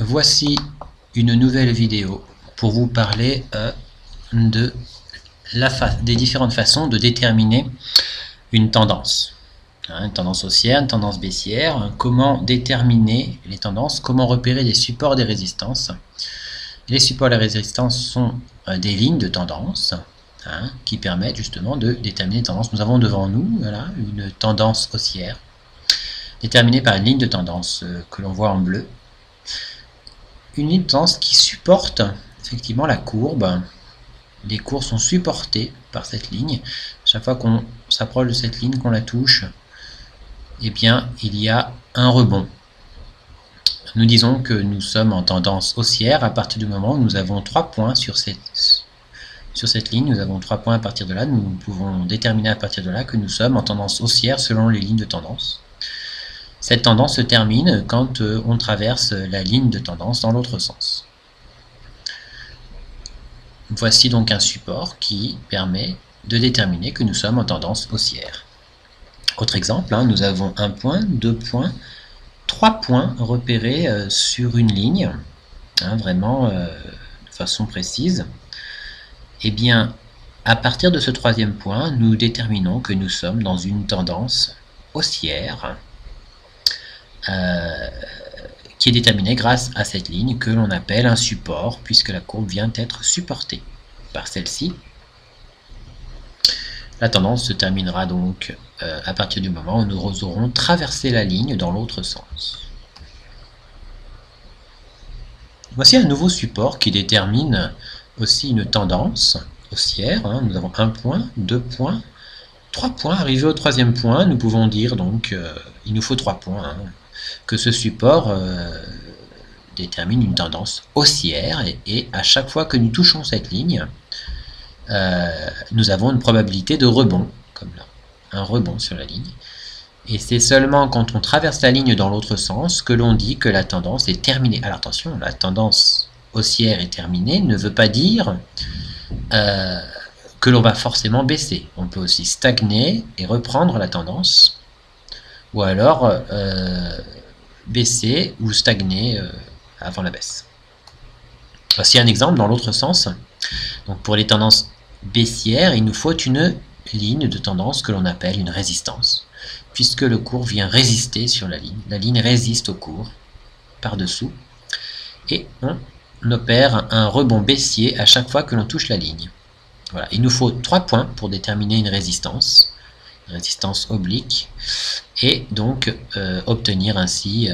Voici une nouvelle vidéo pour vous parler des différentes façons de déterminer une tendance. Une tendance haussière, une tendance baissière, comment déterminer les tendances, comment repérer les supports des résistances. Les supports et les résistances sont des lignes de tendance qui permettent justement de déterminer les tendances. Nous avons devant nous une tendance haussière déterminée par une ligne de tendance que l'on voit en bleu. Une ligne de tendance qui supporte effectivement la courbe. Les courbes sont supportées par cette ligne. Chaque fois qu'on s'approche de cette ligne, qu'on la touche, eh bien, il y a un rebond. Nous disons que nous sommes en tendance haussière à partir du moment où nous avons 3 points sur cette ligne. Nous avons 3 points à partir de là. Nous pouvons déterminer à partir de là que nous sommes en tendance haussière selon les lignes de tendance. Cette tendance se termine quand on traverse la ligne de tendance dans l'autre sens. Voici donc un support qui permet de déterminer que nous sommes en tendance haussière. Autre exemple, nous avons 1 point, 2 points, 3 points repérés sur une ligne, vraiment de façon précise. Eh bien, à partir de ce 3e point, nous déterminons que nous sommes dans une tendance haussière qui est déterminée grâce à cette ligne que l'on appelle un support, puisque la courbe vient d'être supportée par celle-ci. La tendance se terminera donc à partir du moment où nous aurons traversé la ligne dans l'autre sens. Voici un nouveau support qui détermine aussi une tendance haussière. Nous avons 1 point, 2 points, 3 points. Arrivé au 3e point, nous pouvons dire donc il nous faut 3 points, que ce support détermine une tendance haussière et à chaque fois que nous touchons cette ligne, nous avons une probabilité de rebond, comme là, un rebond sur la ligne. Et c'est seulement quand on traverse la ligne dans l'autre sens que l'on dit que la tendance est terminée. Alors attention, la tendance haussière est terminée ne veut pas dire que l'on va forcément baisser. On peut aussi stagner et reprendre la tendance, ou alors baisser ou stagner avant la baisse. Voici un exemple dans l'autre sens. Donc pour les tendances baissières, il nous faut une ligne de tendance que l'on appelle une résistance, puisque le cours vient résister sur la ligne. La ligne résiste au cours par-dessous, et on opère un rebond baissier à chaque fois que l'on touche la ligne. Voilà. Il nous faut 3 points pour déterminer une résistance oblique, et donc obtenir ainsi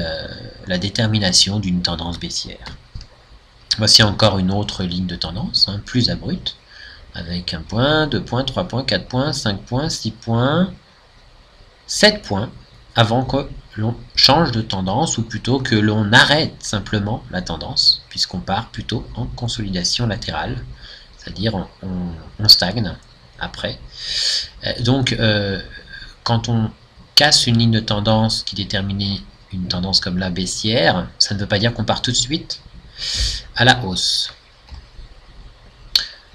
la détermination d'une tendance baissière. Voici encore une autre ligne de tendance, plus abrupte, avec 1 point, 2 points, 3 points, 4 points, 5 points, 6 points, 7 points, avant que l'on change de tendance, ou plutôt que l'on arrête simplement la tendance, puisqu'on part plutôt en consolidation latérale, c'est-à-dire on stagne après. Donc, quand on casse une ligne de tendance qui déterminait une tendance comme la baissière, ça ne veut pas dire qu'on part tout de suite à la hausse.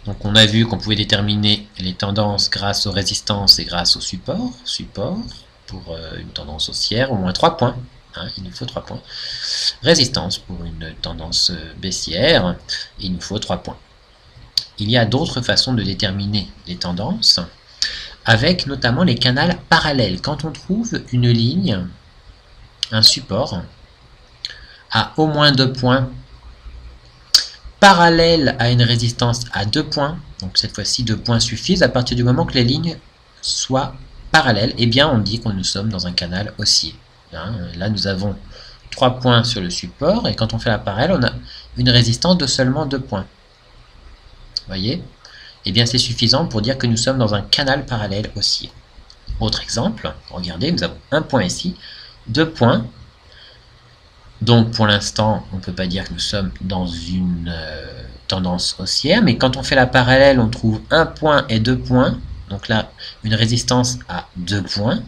Donc on a vu qu'on pouvait déterminer les tendances grâce aux résistances et grâce au support. Support pour une tendance haussière, au moins 3 points. Il nous faut 3 points. Résistance pour une tendance baissière, il nous faut 3 points. Il y a d'autres façons de déterminer les tendances, avec notamment les canaux parallèles. Quand on trouve une ligne, un support, à au moins 2 points, parallèle à une résistance à 2 points, donc cette fois-ci 2 points suffisent, à partir du moment que les lignes soient parallèles, eh bien on dit que nous sommes dans un canal haussier. Là nous avons 3 points sur le support, et quand on fait la parallèle, on a une résistance de seulement 2 points. Vous voyez? Eh bien c'est suffisant pour dire que nous sommes dans un canal parallèle haussier. Autre exemple, regardez, nous avons 1 point ici, 2 points. Donc pour l'instant, on ne peut pas dire que nous sommes dans une tendance haussière, mais quand on fait la parallèle, on trouve 1 point et 2 points, donc là, une résistance à 2 points.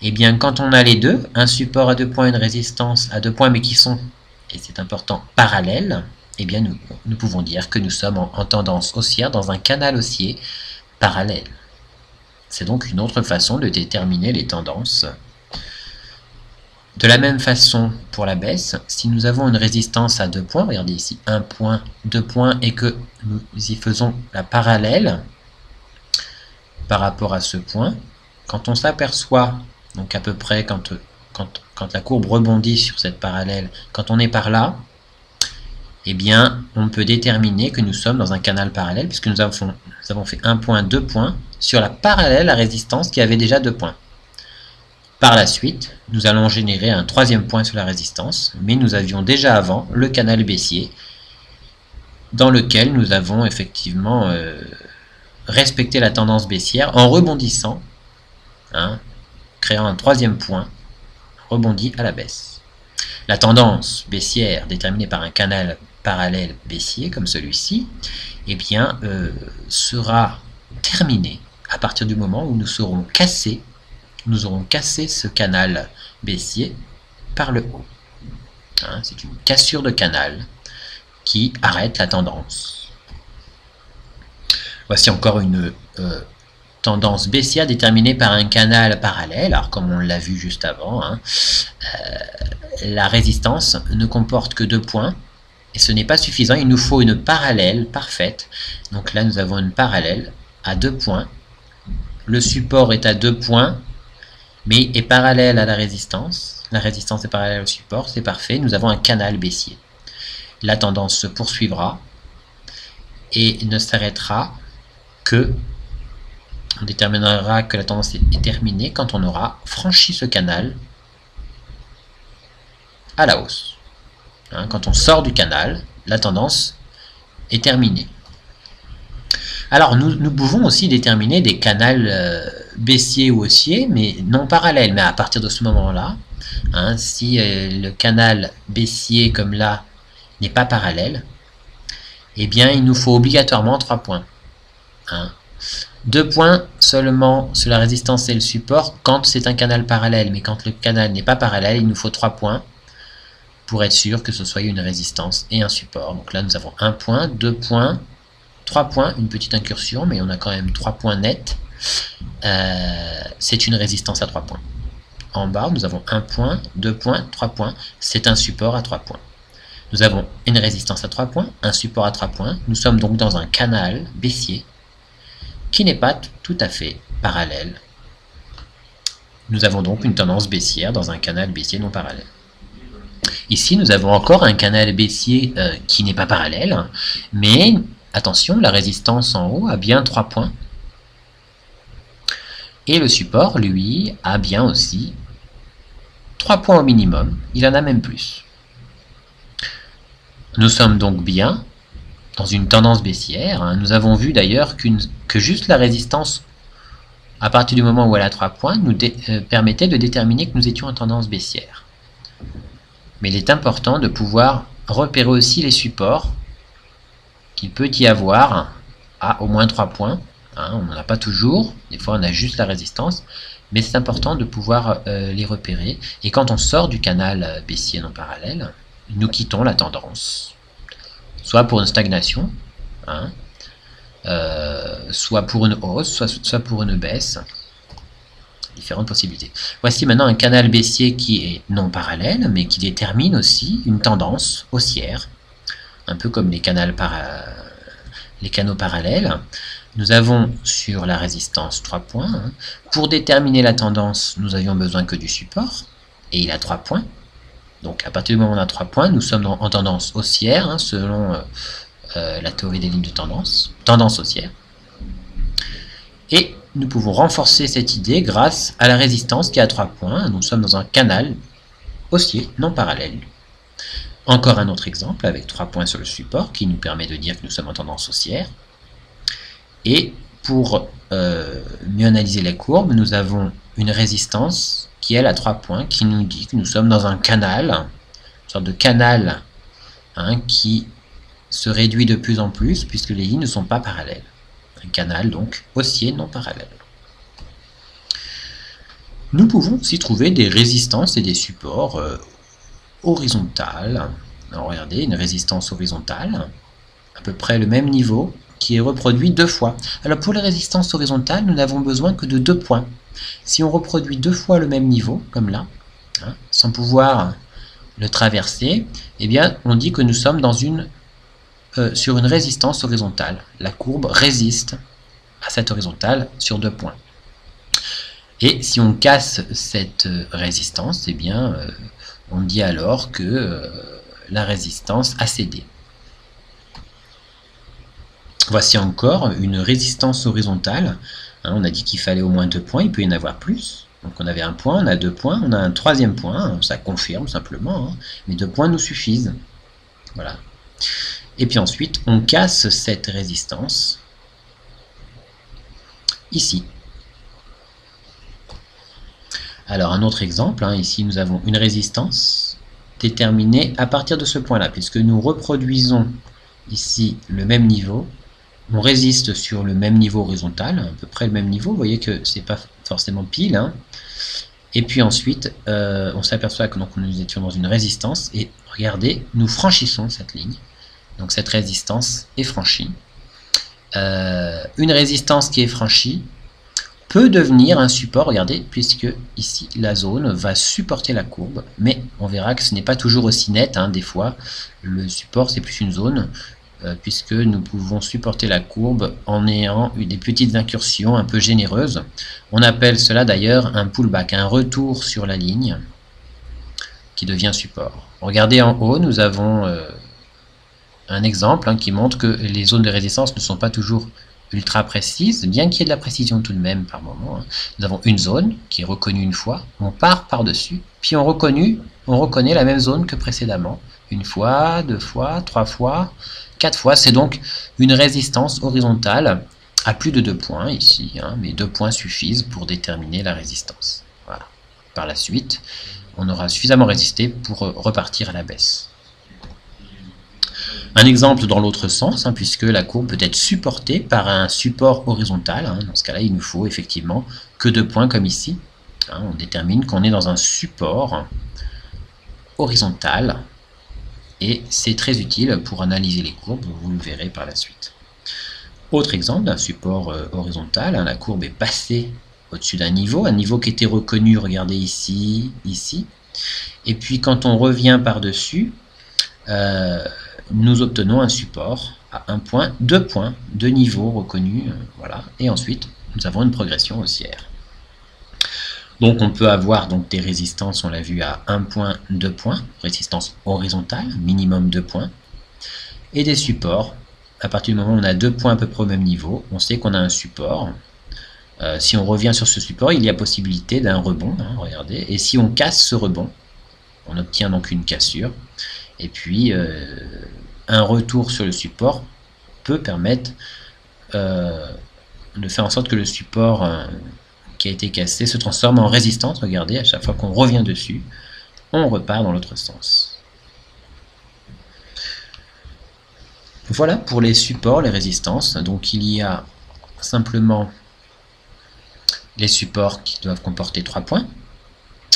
Et bien quand on a les deux, un support à 2 points, une résistance à 2 points, mais qui sont, et c'est important, parallèles, eh bien nous pouvons dire que nous sommes en tendance haussière dans un canal haussier parallèle. C'est donc une autre façon de déterminer les tendances De la même façon pour la baisse, si nous avons une résistance à 2 points, regardez ici 1 point, 2 points, et que nous y faisons la parallèle par rapport à ce point, quand on s'aperçoit, donc à peu près quand la courbe rebondit sur cette parallèle, quand on est par là, eh bien on peut déterminer que nous sommes dans un canal parallèle, puisque nous avons fait 1 point, 2 points, sur la parallèle à résistance qui avait déjà 2 points. Par la suite, nous allons générer un 3e point sur la résistance, mais nous avions déjà avant le canal baissier, dans lequel nous avons effectivement respecté la tendance baissière en rebondissant, créant un 3e point, rebondi à la baisse. La tendance baissière déterminée par un canal parallèle baissier, comme celui-ci, eh bien, sera terminée à partir du moment où nous aurons cassé ce canal baissier par le haut. C'est une cassure de canal qui arrête la tendance. Voici encore une tendance baissière déterminée par un canal parallèle. Alors comme on l'a vu juste avant, la résistance ne comporte que 2 points et ce n'est pas suffisant, il nous faut une parallèle parfaite. Donc là nous avons une parallèle à 2 points. Le support est à 2 points mais est parallèle à la résistance est parallèle au support, c'est parfait, nous avons un canal baissier. La tendance se poursuivra et ne s'arrêtera que, on déterminera que la tendance est terminée quand on aura franchi ce canal à la hausse. Quand on sort du canal, la tendance est terminée. Alors nous pouvons aussi déterminer des canals baissiers ou haussiers, mais non parallèles. Mais à partir de ce moment-là, si le canal baissier comme là n'est pas parallèle, eh bien il nous faut obligatoirement 3 points. 2 points seulement sur la résistance et le support quand c'est un canal parallèle, mais quand le canal n'est pas parallèle, il nous faut 3 points pour être sûr que ce soit une résistance et un support. Donc là nous avons 1 point, 2 points, 3 points, une petite incursion, mais on a quand même 3 points nets. C'est une résistance à 3 points. En bas, nous avons 1 point, 2 points, 3 points. C'est un support à 3 points. Nous avons une résistance à 3 points, un support à 3 points. Nous sommes donc dans un canal baissier qui n'est pas tout à fait parallèle. Nous avons donc une tendance baissière dans un canal baissier non parallèle. Ici, nous avons encore un canal baissier qui n'est pas parallèle, mais attention, la résistance en haut a bien 3 points. Et le support, lui, a bien aussi 3 points au minimum. Il en a même plus. Nous sommes donc bien dans une tendance baissière. Nous avons vu d'ailleurs que juste la résistance, à partir du moment où elle a 3 points, nous permettait de déterminer que nous étions en tendance baissière. Mais il est important de pouvoir repérer aussi les supports qu'il peut y avoir à au moins 3 points. On n'en a pas toujours, des fois on a juste la résistance, mais c'est important de pouvoir les repérer. Et quand on sort du canal baissier non parallèle, nous quittons la tendance, soit pour une stagnation, soit pour une hausse, soit pour une baisse. Différentes possibilités. Voici maintenant un canal baissier qui est non parallèle, mais qui détermine aussi une tendance haussière, un peu comme les canaux parallèles. Nous avons sur la résistance 3 points. Pour déterminer la tendance, nous avions besoin que du support, et il a 3 points. Donc à partir du moment où on a 3 points, nous sommes en tendance haussière, selon la théorie des lignes de tendance haussière. Et nous pouvons renforcer cette idée grâce à la résistance qui a 3 points. Nous sommes dans un canal haussier non parallèle. Encore un autre exemple avec 3 points sur le support qui nous permet de dire que nous sommes en tendance haussière. Et pour mieux analyser les courbes, nous avons une résistance qui elle a 3 points qui nous dit que nous sommes dans un canal, une sorte de canal qui se réduit de plus en plus puisque les lignes ne sont pas parallèles. Un canal donc haussier non parallèle. Nous pouvons aussi trouver des résistances et des supports horizontales. Alors regardez, une résistance horizontale, à peu près le même niveau, qui est reproduit 2 fois. Alors pour les résistances horizontales, nous n'avons besoin que de 2 points. Si on reproduit 2 fois le même niveau, comme là, hein, sans pouvoir le traverser, eh bien, on dit que nous sommes dans sur une résistance horizontale. La courbe résiste à cette horizontale sur 2 points. Et si on casse cette résistance, eh bien, on dit alors que la résistance a cédé. Voici encore une résistance horizontale. Hein, on a dit qu'il fallait au moins 2 points, il peut y en avoir plus. Donc on avait un point, on a 2 points, on a un 3e point, ça confirme simplement, hein, mais 2 points nous suffisent. Voilà. Et puis ensuite, on casse cette résistance ici. Alors un autre exemple, hein, ici nous avons une résistance déterminée à partir de ce point-là, puisque nous reproduisons ici le même niveau, on résiste sur le même niveau horizontal, à peu près le même niveau, vous voyez que c'est pas forcément pile, hein. Et puis ensuite, on s'aperçoit que donc, nous étions dans une résistance, et regardez, nous franchissons cette ligne, donc cette résistance est franchie. Une résistance qui est franchie peut devenir un support, regardez, puisque ici la zone va supporter la courbe, mais on verra que ce n'est pas toujours aussi net, hein, des fois le support c'est plus une zone, puisque nous pouvons supporter la courbe en ayant des petites incursions un peu généreuses. On appelle cela d'ailleurs un pullback, un retour sur la ligne qui devient support. Regardez en haut, nous avons un exemple, hein, qui montre que les zones de résistance ne sont pas toujours ultra précises, bien qu'il y ait de la précision tout de même par moment. Hein. Nous avons une zone qui est reconnue une fois, on part par-dessus, puis on reconnaît la même zone que précédemment, une fois, 2 fois, 3 fois, 4 fois. C'est donc une résistance horizontale à plus de 2 points ici, hein, mais 2 points suffisent pour déterminer la résistance. Voilà. Par la suite, on aura suffisamment résisté pour repartir à la baisse. Un exemple dans l'autre sens, hein, puisque la courbe peut être supportée par un support horizontal. Hein, dans ce cas-là, il nous faut effectivement que 2 points comme ici. Hein, on détermine qu'on est dans un support horizontal. Et c'est très utile pour analyser les courbes, vous le verrez par la suite. Autre exemple d'un support horizontal, hein, la courbe est passée au-dessus d'un niveau, un niveau qui était reconnu, regardez ici, ici. Et puis quand on revient par-dessus, nous obtenons un support à 1 point, 2 points, 2 niveaux reconnus, voilà. Et ensuite, nous avons une progression haussière. Donc on peut avoir donc des résistances, on l'a vu, à 1 point, 2 points, résistance horizontale, minimum 2 points, et des supports. À partir du moment où on a 2 points à peu près au même niveau, on sait qu'on a un support. Si on revient sur ce support, il y a possibilité d'un rebond, hein, regardez, et si on casse ce rebond, on obtient donc une cassure, et puis un retour sur le support peut permettre de faire en sorte que le support qui a été cassé se transforme en résistance. Regardez, à chaque fois qu'on revient dessus, on repart dans l'autre sens. Voilà pour les supports, les résistances. Donc il y a simplement les supports qui doivent comporter 3 points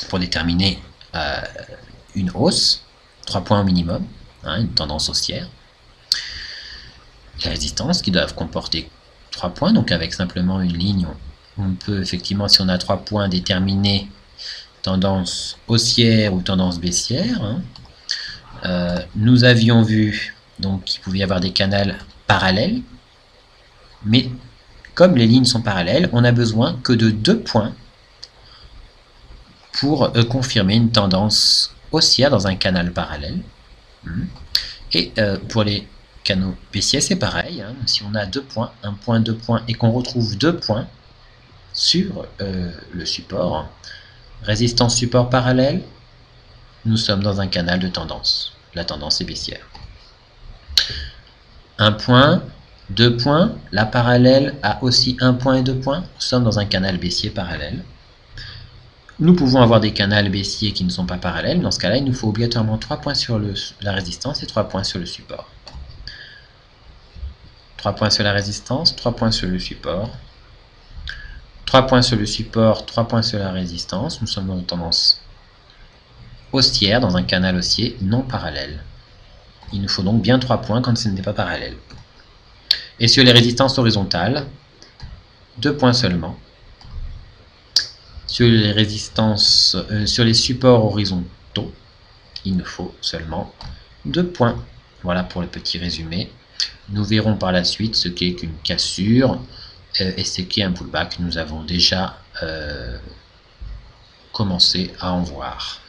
pour déterminer une hausse, 3 points au minimum, hein, une tendance haussière. Les résistances qui doivent comporter 3 points, donc avec simplement une ligne, on peut effectivement, si on a 3 points, déterminer tendance haussière ou tendance baissière. Hein. Nous avions vu donc qu'il pouvait y avoir des canaux parallèles, mais comme les lignes sont parallèles, on n'a besoin que de 2 points pour confirmer une tendance haussière dans un canal parallèle. Et pour les canaux baissiers, c'est pareil. Hein. Si on a 2 points, 1 point, 2 points, et qu'on retrouve 2 points sur le support, résistance support parallèle, nous sommes dans un canal de tendance. La tendance est baissière. 1 point, 2 points, la parallèle a aussi 1 point et 2 points, nous sommes dans un canal baissier parallèle. Nous pouvons avoir des canaux baissiers qui ne sont pas parallèles. Dans ce cas-là, il nous faut obligatoirement 3 points sur la résistance et 3 points sur le support. 3 points sur la résistance, 3 points sur le support. 3 points sur le support, 3 points sur la résistance. Nous sommes dans une tendance haussière, dans un canal haussier non parallèle. Il nous faut donc bien 3 points quand ce n'est pas parallèle. Et sur les résistances horizontales, 2 points seulement. Sur les résistances, sur les supports horizontaux, il nous faut seulement 2 points. Voilà pour le petit résumé. Nous verrons par la suite ce qu'est qu'une cassure et ce qu'est un pullback. Nous avons déjà commencé à en voir.